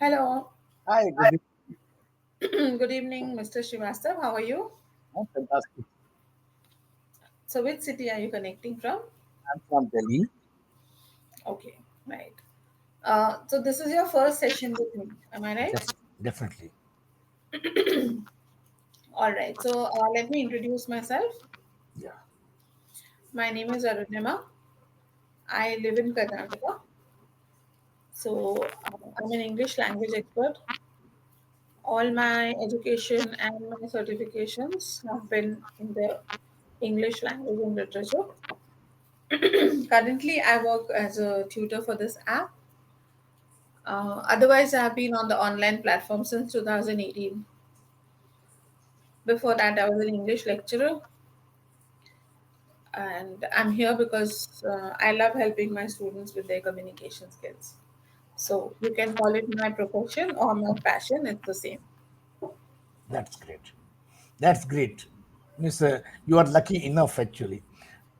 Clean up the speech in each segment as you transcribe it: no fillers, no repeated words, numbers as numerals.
Hello. Hi, good evening. Good evening, Mr. Srivastav. How are you? Fantastic. So, which city are you connecting from? I'm from Delhi. Okay, right. So, this is your first session with me. Am I right? Definitely. All right. So, let me introduce myself. Yeah, My name is Arunima. I live in Karnataka. So, I'm an English language expert. All my education and my certifications have been in the English language and literature. Currently, I work as a tutor for this app. Otherwise, I have been on the online platform since 2018. Before that, I was an English lecturer, and I'm here because I love helping my students with their communication skills. So you can call it my profession or my passion, it's the same. that's great. That's great. Miss, you are lucky enough actually.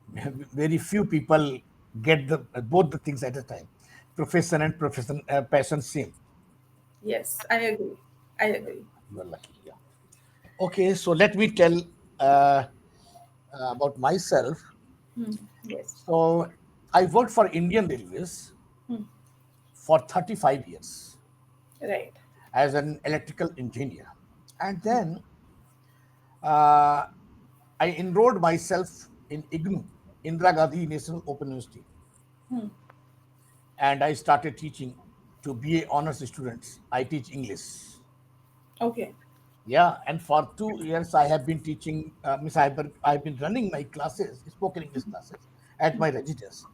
Very few people get the both the things at a time. Profession and profession passion same. Yes, I agree. I agree. You are lucky. Yeah. Okay, so let me tell uh, about myself. Hmm. Yes. So I worked for Indian Railways Hmm. for 35 years Right. as an electrical engineer, and then uh, I enrolled myself in IGNU, Indira Gandhi National Open University, Hmm. and I started teaching to BA honors students. I teach English. Okay. Yeah, and for 2 years I have been teaching. I've been running my classes, spoken English classes, at my residence.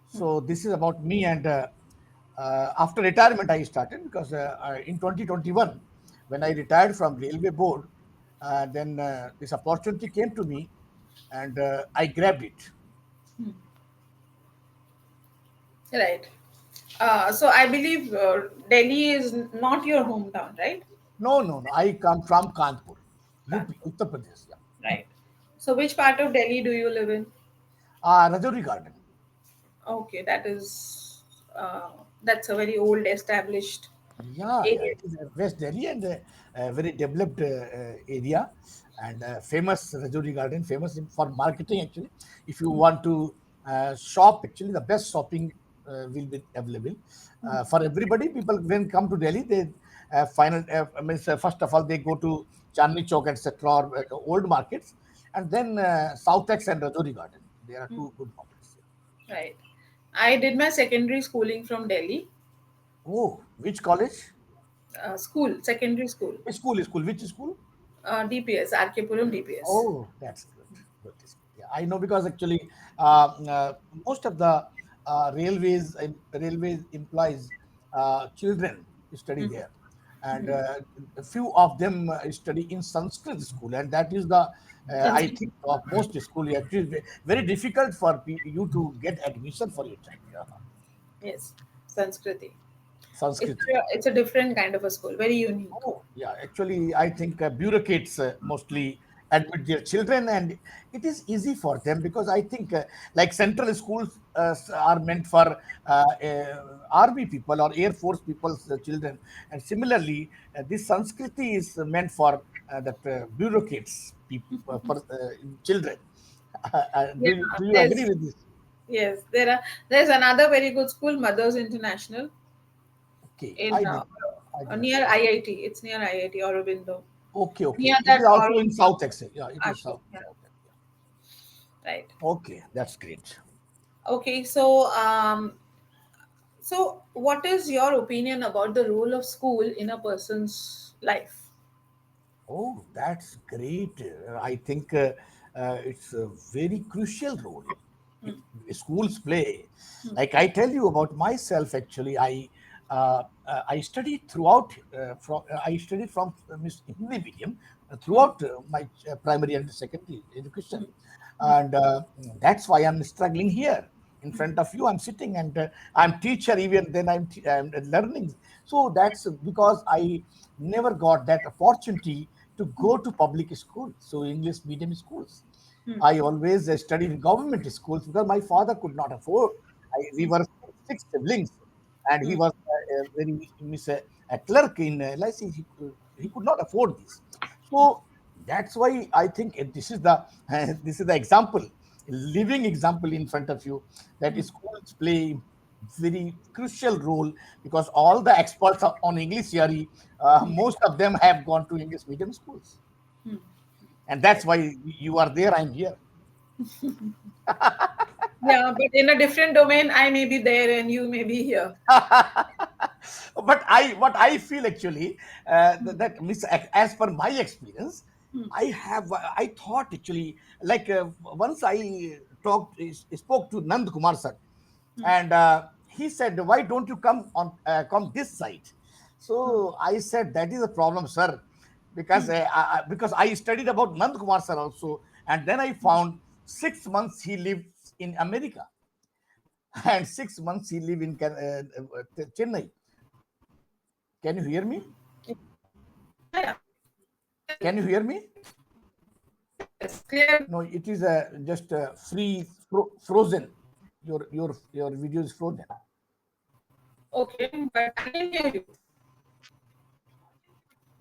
So this is about me. And after retirement, I started because in 2021, when I retired from Railway Board, then this opportunity came to me, and I grabbed it. Right. So I believe Delhi is not your hometown, right? No, no, no. I come from Kanpur, UP, Kanpur. Uttar Pradesh. Yeah. Right. So which part of Delhi do you live in? Rajouri Garden. Okay, uh, that's a very old established Yeah, yeah. area. It is West Delhi and a very developed area, and famous Rajouri Garden, famous for marketing actually. If you want to shop, actually, the best shopping will be available for everybody. People when come to Delhi, they first of all they go to Chandni Chowk, etc., or old markets, and then Southex and Rajouri Garden. There are two good markets. Right. I did my secondary schooling from Delhi. Oh, which college? Secondary school. School. Which school? DPS, RK Puram DPS. Oh, that's good. Good. Yeah, I know because actually most of the railways employs children study there, and a few of them study in Sanskrit school, and that is the I Sanskrit. think of most school actually very difficult for you to get admission for your child. Yeah, Yes, Sanskriti. Sanskrit. It's a different kind of a school, very unique. Oh, yeah. Actually, I think bureaucrats mostly admit their children, and it is easy for them because I think, like central schools are meant for army people or air force people's children, and similarly, this Sanskriti is meant for that bureaucrats people, children. Yeah, Do you agree there's with this? yes, there's another very good school, Mothers International, Okay, in I did not near know. IIT. It's near IIT Aurobindo. Okay, Near okay. It is that also in Aurobindo South Texas. Yeah, it is ashram. South. Yeah, South. Yeah. right. Okay, that's great. Okay, so what is your opinion about the role of school in a person's life? Oh, that's great. I think it's a very crucial role if schools play. Like I tell you about myself, actually, I studied throughout. I studied from Miss Hindi medium throughout my primary and secondary education, and that's why I'm struggling here in front of you. I'm sitting and I'm teacher. Even then, I'm learning. So that's because I never got that opportunity to go to public schools, so English medium schools. I always studied in government schools because my father could not afford. We were six siblings, and he Hmm. was very a clerk in LIC. He could not afford this. So that's why I think this is the this is the example, living example in front of you, that schools play very crucial role, because all the experts on English theory, most of them have gone to English medium schools, and that's Right. why you are there. I'm here. Yeah, but in a different domain, I may be there and you may be here. But what I feel actually, that miss, as per my experience, I thought actually, like once I spoke to Nand Kumar sir, and he said, why don't you come this side? So I said, that is a problem, sir, because I studied about Nand Kumar sir also, and then I found 6 months he lived in America, and 6 months he lived in Chennai. Can you hear me? Yeah, yeah. Can you hear me? Yes, clear. No, it is just frozen. Your video is frozen. Okay, but I can hear you.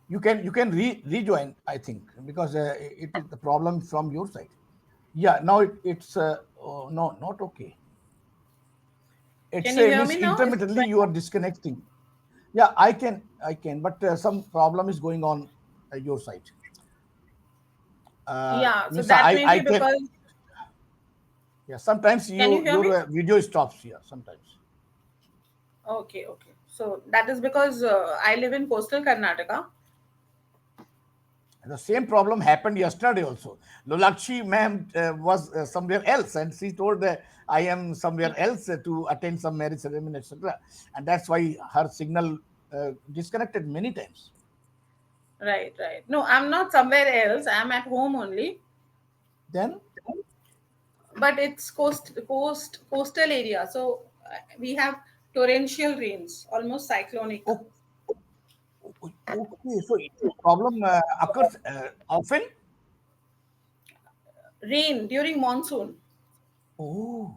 You can rejoin, I think, because it is the problem from your side. Yeah, now it's oh, no, not okay. Can It's you a hear miss me now? Is it intermittently you are better? disconnecting. Yeah, I can, but some problem is going on your side. Yeah, so Means that may I be can. because. Yeah, sometimes Can you hear your me? video stops here sometimes. Okay, okay. So that is because I live in coastal Karnataka. The same problem happened yesterday also. Lolakshi ma'am was somewhere else, and she told I am somewhere else to attend some marriage ceremony, etc. And that's why her signal disconnected many times. Right, right. No, I'm not somewhere else. I'm at home only. Then, But it's coastal area. So we have torrential rains, almost cyclonic. oh, okay, so the problem occurs often. Rain during monsoon. Oh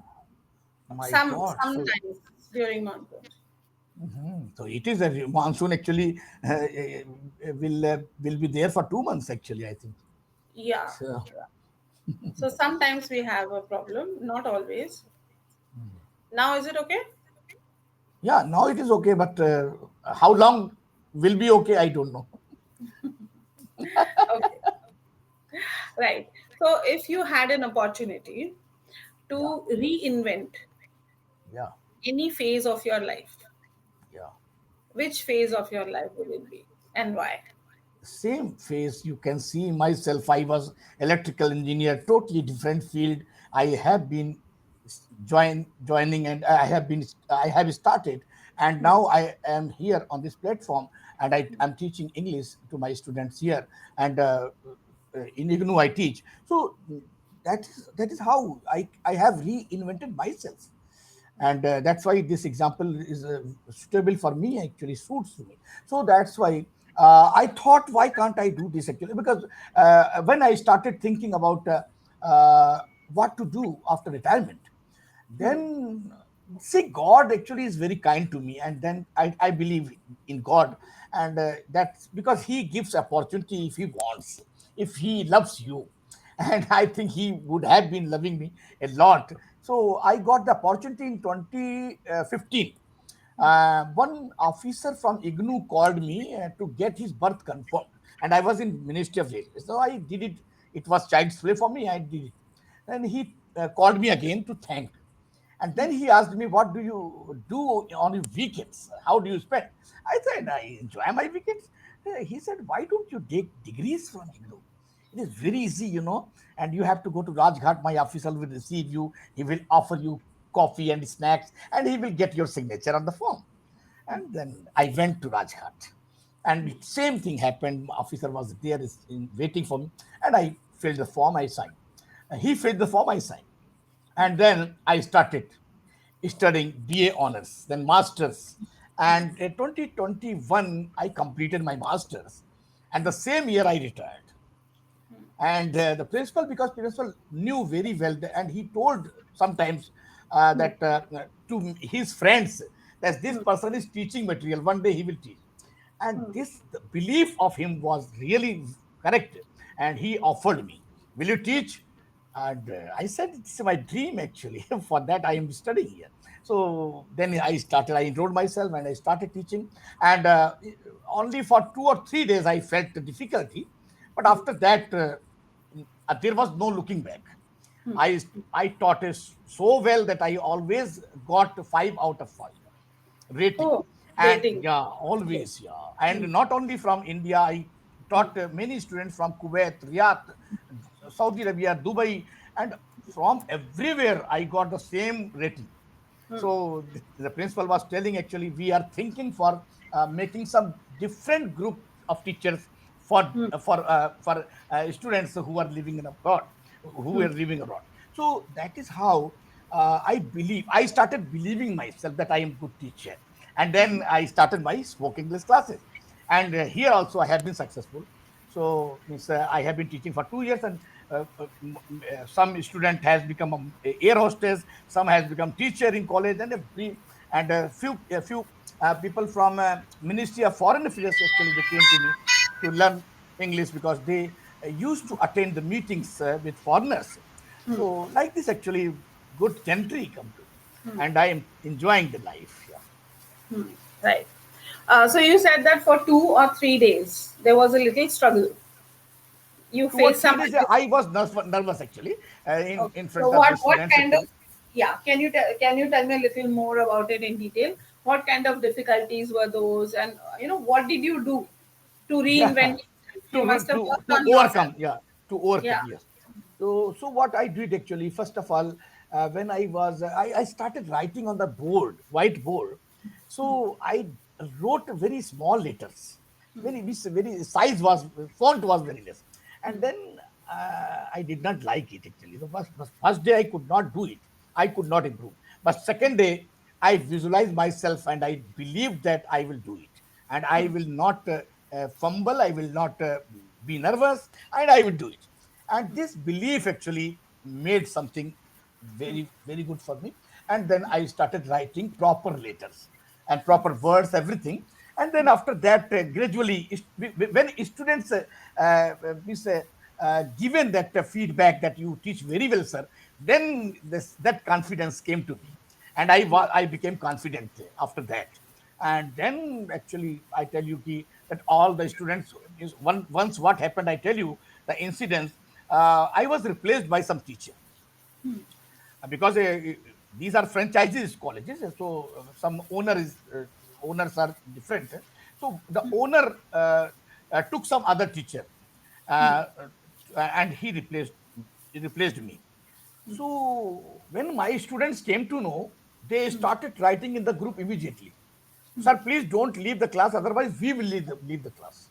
my Some God! sometimes during monsoon. So it is a monsoon actually will be there for 2 months actually, I think. Yeah. So So sometimes we have a problem, not always. Now is it okay? yeah, now it is okay, but how long will be okay? I don't know. Okay. Right. So if you had an opportunity Yeah, to reinvent yeah, any phase of your life, yeah. which phase of your life would it be and why? Same phase, you can see myself. I was electrical engineer, totally different field. I have been joining, and I have started, and now I am here on this platform, and I am teaching English to my students here, and in IGNU I teach. So that is how I have reinvented myself, and that's why this example is suitable for me, actually suits me. So that's why I thought, why can't I do this actually? Because when I started thinking about what to do after retirement, then see, God actually is very kind to me, and then I believe in God, and that's because He gives opportunity if He wants, if He loves you, and I think He would have been loving me a lot. So I got the opportunity in 2015. One officer from IGNU called me to get his birth confirmed, and I was in Ministry of Railway, so I did it. It was child's play for me. I did it, and he called me again to thank. And then he asked me, what do you do on your weekends? How do you spend? I said, I enjoy my weekends. He said, why don't you take degrees from IGNU? It is very easy, and you have to go to Rajghat. My officer will receive you. He will offer you coffee and snacks, and he will get your signature on the form. And then I went to Rajghat. And same thing happened. Officer was there waiting for me, and I filled the form, I signed. He filled the form, I signed. And then I started studying BA honors, then masters. And in 2021, I completed my masters. And the same year, I retired. And the principal, because principal knew very well, and he told sometimes that to his friends, that this person is teaching material. One day he will teach. And this the belief of him was really correct. And he offered me, will you teach? And I said, it's my dream actually. For that I am studying here. So then I enrolled myself and I started teaching. And only for 2 or 3 days I felt the difficulty. But after that, there was no looking back. I taught it so well that I always got 5 out of 5 rating. Oh, And rating. yeah, Okay. always, yeah. And not only from India, I taught many students from Kuwait, Riyadh, Saudi Arabia, Dubai, and from everywhere I got the same rating. So the principal was telling, actually we are thinking for making some different group of teachers for students who are living in abroad, who are living abroad. So that is how I started believing myself that I am good teacher. And then I started my spoken English classes. And here also I have been successful. So means, I have been teaching for 2 years. And some student has become a air hostess, some has become teacher in college, and a few people from Ministry of Foreign Affairs, actually they came to me to learn English, because they used to attend the meetings with foreigners. So like this, actually good gentry come to me, and I am enjoying the life. Yeah. Right. So you said that for 2 or 3 days there was a little struggle. You two or faced three some. days I was nervous actually, Okay. in So front of the what students kind of, actually. yeah, can you tell me a little more about it in detail? What kind of difficulties were those, and what did you do to Yeah. reinvent yourself? You must have worked To on yourself. overcome, yeah, to overcome, Yeah. yes. So what I did actually, first of all, when I started writing on the whiteboard. So I wrote very small letters, very size was font was very less. And then I did not like it actually. The first day I could not do it, I could not improve. But second day I visualized myself and I believed that I will do it, and I will not fumble, I will not be nervous, and I will do it. And this belief actually made something very good for me. And then I started writing proper letters and proper words, everything. And then after that, gradually, when students means, given that feedback that you teach very well, sir, then that confidence came to me, and I became confident after that. And then actually I tell you that all the students is once what happened, I tell you the incidents. I was replaced by some teacher, because these are franchises colleges. So some owners are different. So the owner took some other teacher, uh, and he replaced me. So when my students came to know, they started writing in the group immediately, sir, please don't leave the class, otherwise we will leave the class.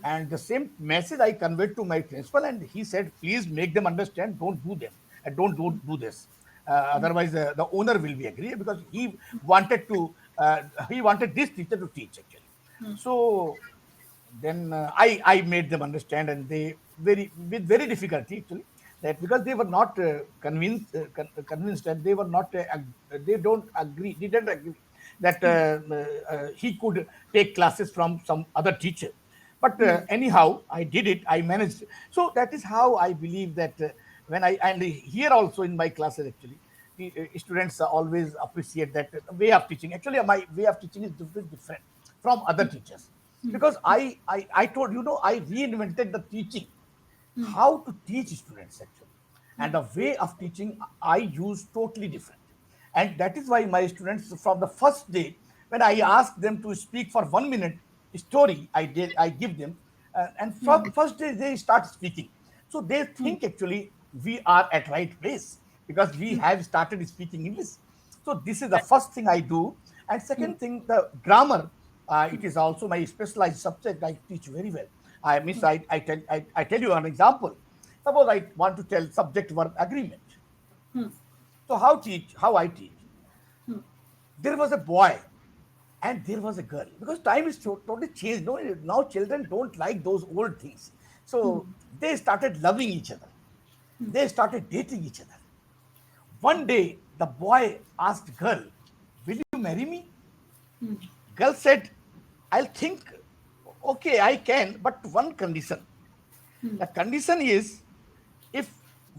And the same message I conveyed to my principal, and he said, please make them understand, don't do them, and don't do this. Otherwise, the owner will be angry, because he wanted this teacher to teach actually. So then I made them understand, and they with very difficulty actually, that because they were not convinced, and they were not they don't agree didn't agree that he could take classes from some other teacher. But anyhow, I did it, I managed. So that is how I believe that when I and here also in my classes actually, the students always appreciate that way of teaching. Actually, my way of teaching is different from other teachers, because I told I reinvented the teaching, how to teach students actually, and the way of teaching I use totally different. And that is why my students from the first day, when I asked them to speak for 1 minute story, I give them, and from first day they start speaking. So they think actually we are at right place, because we have started speaking English. So this is the first thing I do. And second thing, the grammar, it is also my specialized subject. I teach very well. I tell you an example. Suppose I want to tell subject verb agreement. So how I teach? There was a boy and there was a girl, because time is totally changed. No, now children don't like those old things. So they started loving each other. They started dating each other. One day, the boy asked girl, "Will you marry me?" Girl said, I'll think, okay, I can, but one condition. The condition is, if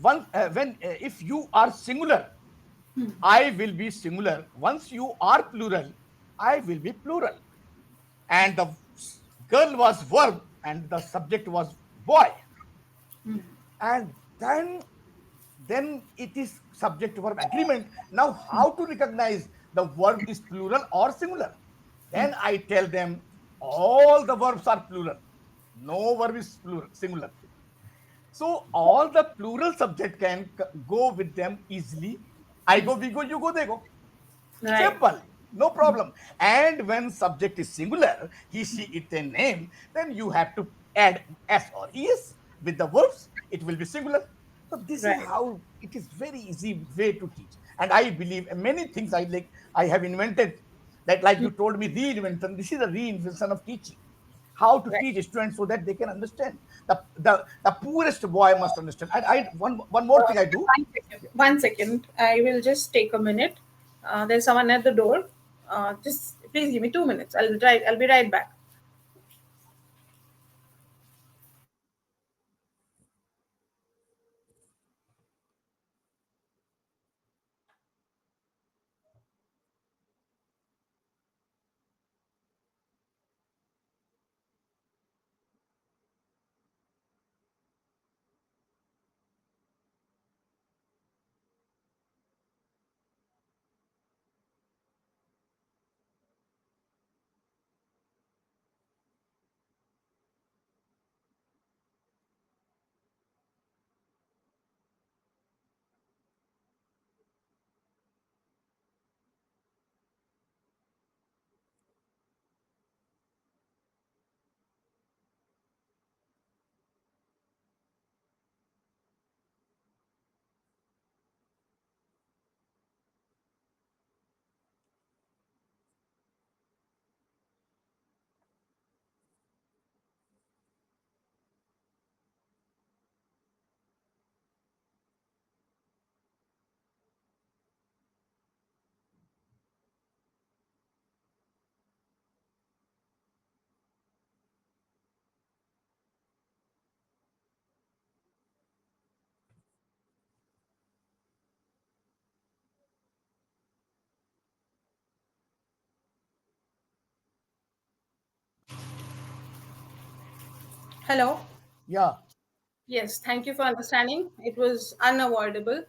if you are singular, I will be singular. Once you are plural, I will be plural. And the girl was verb and the subject was boy. And then it is subject verb agreement. Now, how to recognize the verb is plural or singular? Then I tell them all the verbs are plural, no verb is plural singular. So all the plural subject can go with them easily. I go, we go, you go, they go. Right. Simple, no problem. And when subject is singular, he, she, it, a name, then you have to add s or es with the verbs. It will be singular. So this is Right. how it is very easy way to teach. And I believe many things I like I have invented that, like you told me, reinvention. This is a reinvention of teaching. How to Right. teach students so that they can understand. The poorest boy must understand. And I one more thing I do. 1 second. 1 second. I will just take a minute. There's someone at the door. Just please give me 2 minutes. I'll be right back. Hello. Yeah. Yes. Thank you for understanding. It was unavoidable.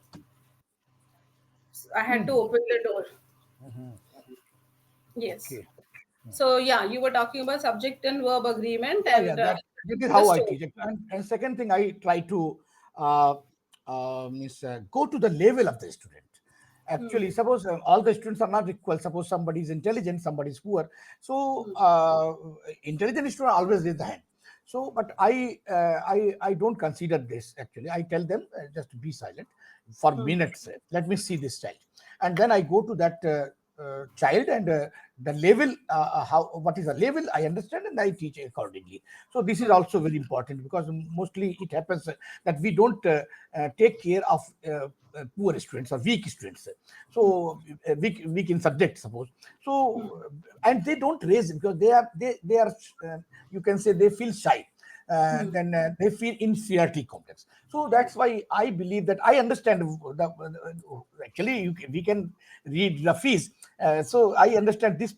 I had to Hmm. open the door. Yes. Okay. So yeah, you were talking about subject and verb agreement Yeah, yeah, and that is the how I story. teach it. And second thing, I try to uh, go to the level of the student. Actually, suppose all the students are not equal. Suppose somebody is intelligent, somebody is poor. So intelligent student always raise the hand. So, but I don't consider this. Actually, I tell them, just be silent for minutes. Let me see this child, and then I go to that child, and the level, how, what is the level, I understand, and I teach accordingly. So this is also very important, because mostly it happens that we don't take care of poor students or weak students. So weak in subject, suppose. So and they don't raise, because they are you can say they feel shy. Then they feel inferiority complex. So that's why I believe that I understand actually we can read Rafi's. So I understand this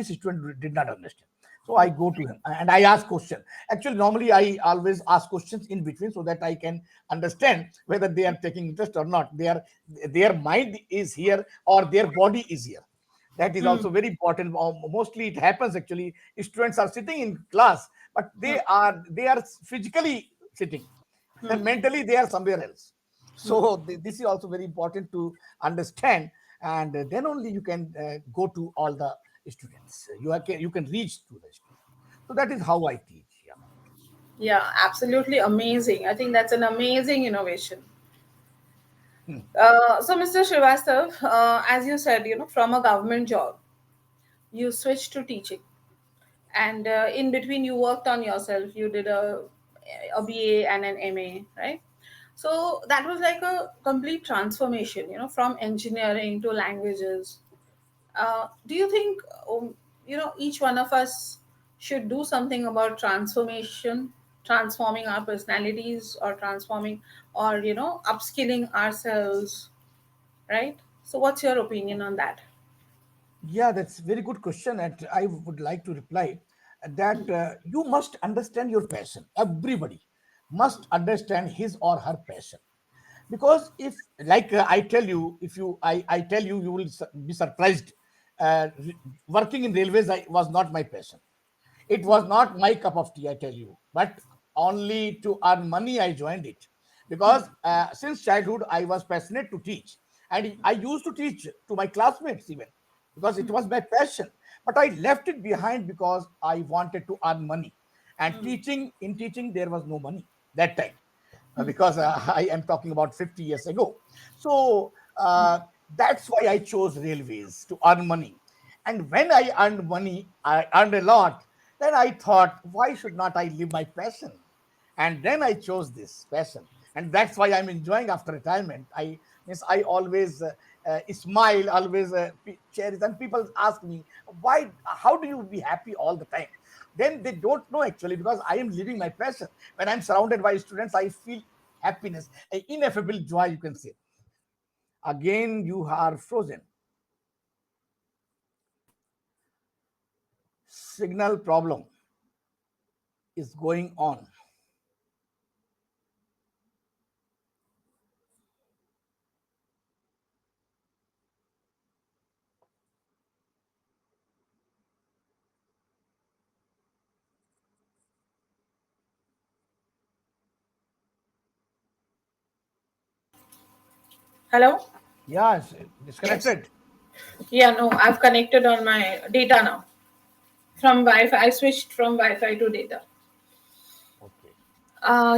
student did not understand. So I go to him and I ask question. Actually, normally I always ask questions in between, so that I can understand whether they are taking interest or not. Their mind is here or their body is here. That is also very important. Mostly it happens, actually, students are sitting in class, but they are physically sitting, and mentally they are somewhere else. So this is also very important to understand. And then only you can go to all the students. You can reach to the students. So that is how I teach. Yeah. Yeah, absolutely amazing. I think that's an amazing innovation. Hmm. So, Mr. Srivastav, as you said, from a government job, you switched to teaching, and in between, you worked on yourself. You did a BA and an MA, right? So that was like a complete transformation, from engineering to languages. Do you think each one of us should do something about transformation, transforming our personalities, or transforming, or upskilling ourselves, right? So what's your opinion on that? Yeah, that's a very good question, and I would like to reply that you must understand your passion. Everybody must understand his or her passion, because if, like, I tell you, if I tell you, you will be surprised. Working in railways was not my passion. It was not my cup of tea, I tell you, but only to earn money I joined it. Because since childhood, I was passionate to teach. And I used to teach to my classmates even, because it was my passion. But I left it behind because I wanted to earn money. And in teaching, there was no money that time, because I am talking about 50 years ago. So that's why I chose railways to earn money. And when I earned money, I earned a lot. Then I thought, why should not I live my passion? And then I chose this passion, and that's why I'm enjoying after retirement. I always smile, always cherish, and people ask me, why, how do you be happy all the time? Then they don't know actually, because I am living my passion. When I'm surrounded by students, I feel happiness, ineffable joy, you can say. Again, you are frozen. Signal problem is going on. Hello? Yes, Yes. disconnected. Yeah, no, I've connected on my data now. From Wi-Fi, I switched from Wi-Fi to data. Okay.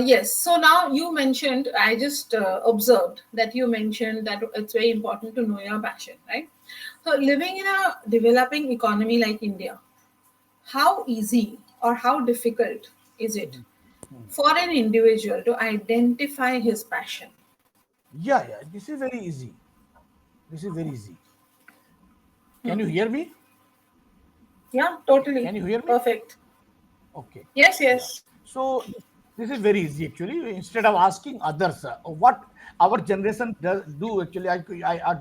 Yes. So now you mentioned, I just observed that you mentioned that it's very important to know your passion, right? So living in a developing economy like India, how easy or how difficult is it Mhm. Mhm. for an individual to identify his passion? Yeah, yeah, this is very easy. This is very easy. Can you hear me? Yeah, totally. Can you hear me? Perfect. Okay. Yes, Yeah. yes. So this is very easy actually. Instead of asking others, what our generation does do actually,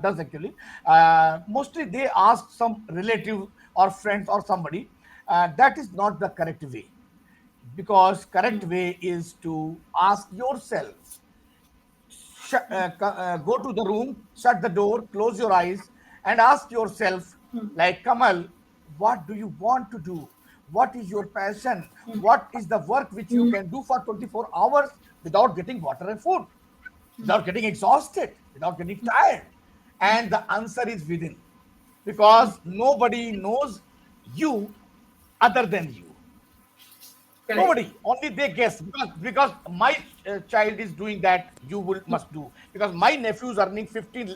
does actually, mostly they ask some relative or friends or somebody. That is not the correct way, because correct way is to ask yourself. Go to the room, shut the door, close your eyes, and ask yourself, like Kamal, what do you want to do? What is your passion? What is the work which you can do for 24 hours without getting water and food, without getting exhausted, without getting tired? And the answer is within, because nobody knows you other than you. Correct. Nobody, only they guess, because my child is doing that, you will must do. Because my nephew is earning 15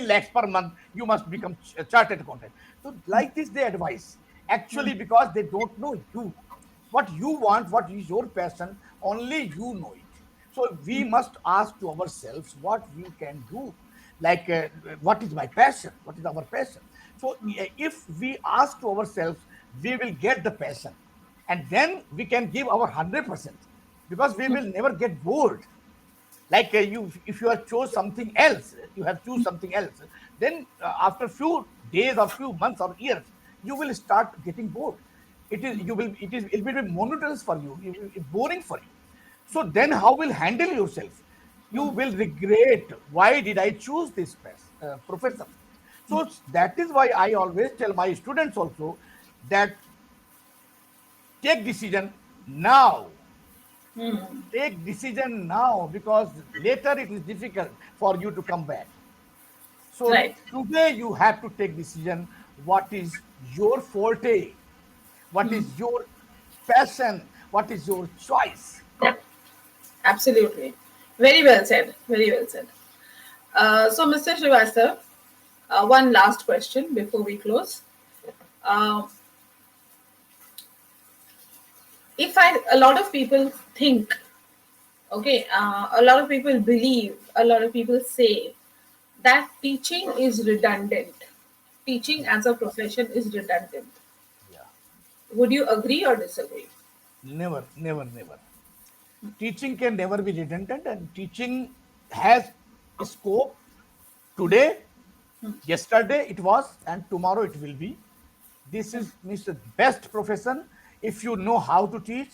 lakhs per month, you must become a chartered accountant. So like this, they advise actually, because they don't know you, what you want, what is your passion. Only you know it. So we must ask to ourselves what we can do. Like, what is my passion? What is our passion? So if we ask to ourselves, we will get the passion, and then we can give our 100%, because we will never get bored. Like, you, if you have chose something else, you have choose something else, then after few days or few months or years, you will start getting bored. It will be monotonous for you, it will be boring for you. So then how will handle yourself? You will regret, why did I choose this profession? So that is why I always tell my students also, that take decision now. Take decision now, because later it is difficult for you to come back. So Right. today you have to take decision. What is your forte? What is your passion? What is your choice? Absolutely. Very well said. Very well said. So, Mr. Srivastav, one last question before we close. Uh, if a lot of people think, okay, a lot of people believe, a lot of people say that teaching is redundant. Teaching as a profession is redundant. Would you agree or disagree? Never, never, never. Teaching can never be redundant, and teaching has scope today, yesterday it was, and tomorrow it will be. This is means the best profession if you know how to teach,